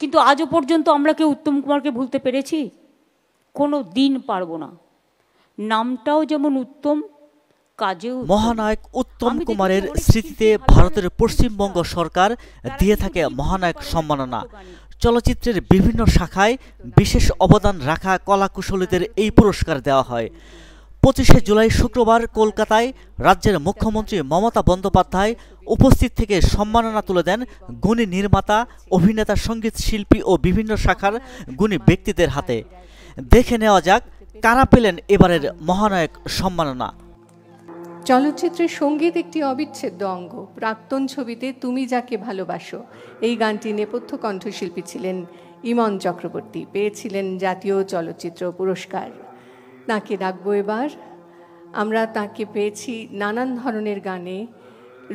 কিন্তু আজও পর্যন্ত আমরা কেউ উত্তম কুমারকে ভুলতে পেরেছি? কোনো দিন পারবো না। নামটাও যেমন উত্তম, কাজেও। মহানায়ক উত্তম কুমারের স্মৃতিতে ভারতের পশ্চিমবঙ্গ সরকার দিয়ে থাকে মহানায়ক সম্মাননা। চলচ্চিত্রের বিভিন্ন শাখায় বিশেষ অবদান রাখা কলাকুশলীদের এই পুরস্কার দেওয়া হয়। 25শে জুলাই শুক্রবার কলকাতায় রাজ্যের মুখ্যমন্ত্রী মমতা বন্দ্যোপাধ্যায় উপস্থিত থেকে সম্মাননা তুলে দেন গুণী নির্মাতা, অভিনেতা, সঙ্গীত শিল্পী ও বিভিন্ন শাখার গুণী ব্যক্তিদের হাতে। দেখে নেওয়া যাক কারা পেলেন এবারের মহানায়ক সম্মাননা। চলচ্চিত্রের সঙ্গীত একটি অবিচ্ছেদ্য অঙ্গ। প্রাক্তন ছবিতে তুমি যাকে ভালোবাসো এই গানটি নেপথ্য কণ্ঠশিল্পী ছিলেন ইমন চক্রবর্তী, পেয়েছিলেন জাতীয় চলচ্চিত্র পুরস্কার। তাকে ডাকবো এবার। আমরা তাকে পেয়েছি নানান ধরনের গানে,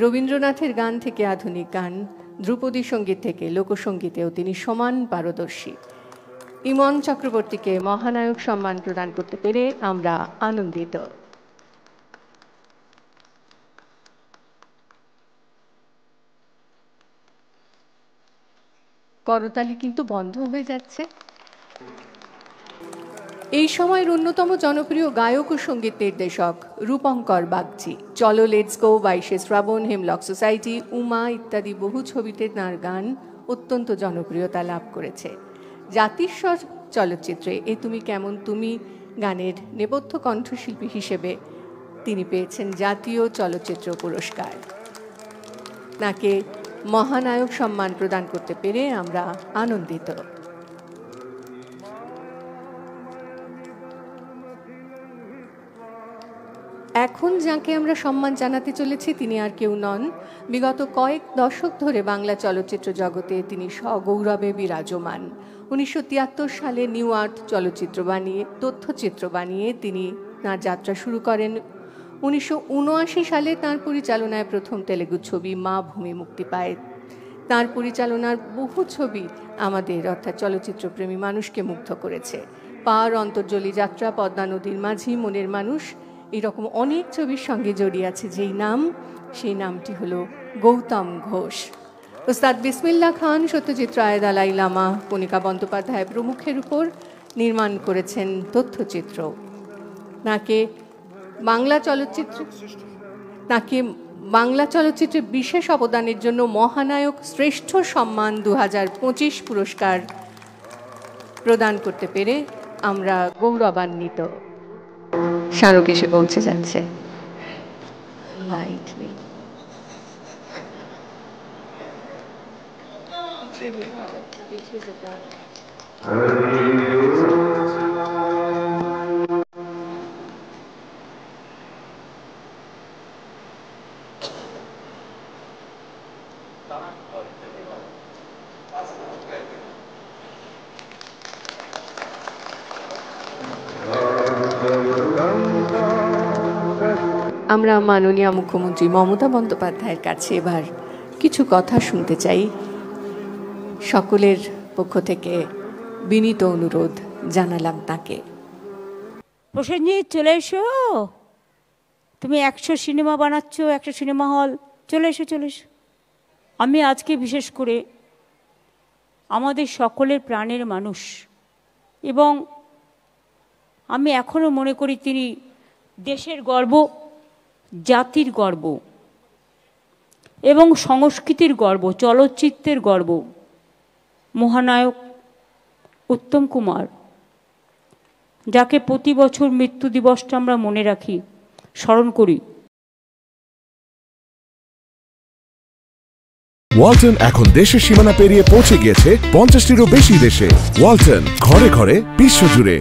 রবীন্দ্রনাথের গান থেকে আধুনিক গান, ধ্রুপদী সঙ্গীত থেকে লোকসঙ্গীতেও তিনি সমান পারদর্শী। ইমন চক্রবর্তীকে মহানায়ক সম্মান প্রদান করতে পেরে আমরা আনন্দিত। করতালি কিন্তু বন্ধ হয়ে যাচ্ছে। এই সময়ের অন্যতম জনপ্রিয় গায়ক ও সঙ্গীত নির্দেশক রূপঙ্কর বাগচি। চলো লেটস গো, 22শে শ্রাবণ, হেমলক সোসাইটি, উমা ইত্যাদি বহু ছবিতে তাঁর গান অত্যন্ত জনপ্রিয়তা লাভ করেছে। জাতিস্বর চলচ্চিত্রে এ তুমি কেমন তুমি গানের নেপথ্য কণ্ঠশিল্পী হিসেবে তিনি পেয়েছেন জাতীয় চলচ্চিত্র পুরস্কার। তাকে মহানায়ক সম্মান প্রদান করতে পেরে আমরা আনন্দিত। এখন যাকে আমরা সম্মান জানাতে চলেছি তিনি আর কেউ নন, বিগত কয়েক দশক ধরে বাংলা চলচ্চিত্র জগতে তিনি সগৌরবে বিরাজমান। 1973 সালে নিউ আর্ট চলচ্চিত্র বানিয়ে, তথ্যচিত্র বানিয়ে তিনি তাঁর যাত্রা শুরু করেন। 1979 সালে তাঁর পরিচালনায় প্রথম তেলেগু ছবি মা ভূমি মুক্তি পায়। তাঁর পরিচালনার বহু ছবি আমাদের অর্থাৎ চলচ্চিত্রপ্রেমী মানুষকে মুগ্ধ করেছে। পার, অন্তর্জলি যাত্রা, পদ্মা নদীর মাঝি, মনের মানুষ, এরকম অনেক ছবির সঙ্গে জড়িয়ে আছে যেই নাম, সেই নামটি হলো গৌতম ঘোষ। ওস্তাদ বিসমিল্লাহ খান, সত্যজিৎ রায়, দালাই লামা, কণিকা বন্দ্যোপাধ্যায় প্রমুখের উপর নির্মাণ করেছেন তথ্যচিত্র। তাকে বাংলা চলচ্চিত্রে বিশেষ অবদানের জন্য মহানায়ক শ্রেষ্ঠ সম্মান 2025 পুরস্কার প্রদান করতে পেরে আমরা গৌরবান্বিত। স্মারক এসে পৌঁছে যাচ্ছে। আমরা মাননীয় মুখ্যমন্ত্রী মমতা বন্দ্যোপাধ্যায়ের কাছে এবার কিছু কথা শুনতে চাই। সকলের পক্ষ থেকে বিনীত অনুরোধ জানালাম তাকে। প্রসেনজিৎ চলে এসো, তুমি 100 সিনেমা বানাচ্ছ, 100 সিনেমা হল, চলে এসো চলে এসো। আমি আজকে বিশেষ করে আমাদের সকলের প্রাণের মানুষ এবং আমি এখনও মনে করি তিনি দেশের গর্ব, জাতির গর্ব এবং সংস্কৃতির গর্ব, চলচ্চিত্রের গর্ব, মহানায়ক উত্তম কুমার, যাকে প্রতি বছর মৃত্যু দিবসটা আমরা মনে রাখি, স্মরণ করি। ওয়ালটন এখন দেশের সীমানা পেরিয়ে পৌঁছে গিয়েছে 50টিরও বেশি দেশে। ওয়ালটন, ঘরে ঘরে, বিশ্বজুড়ে।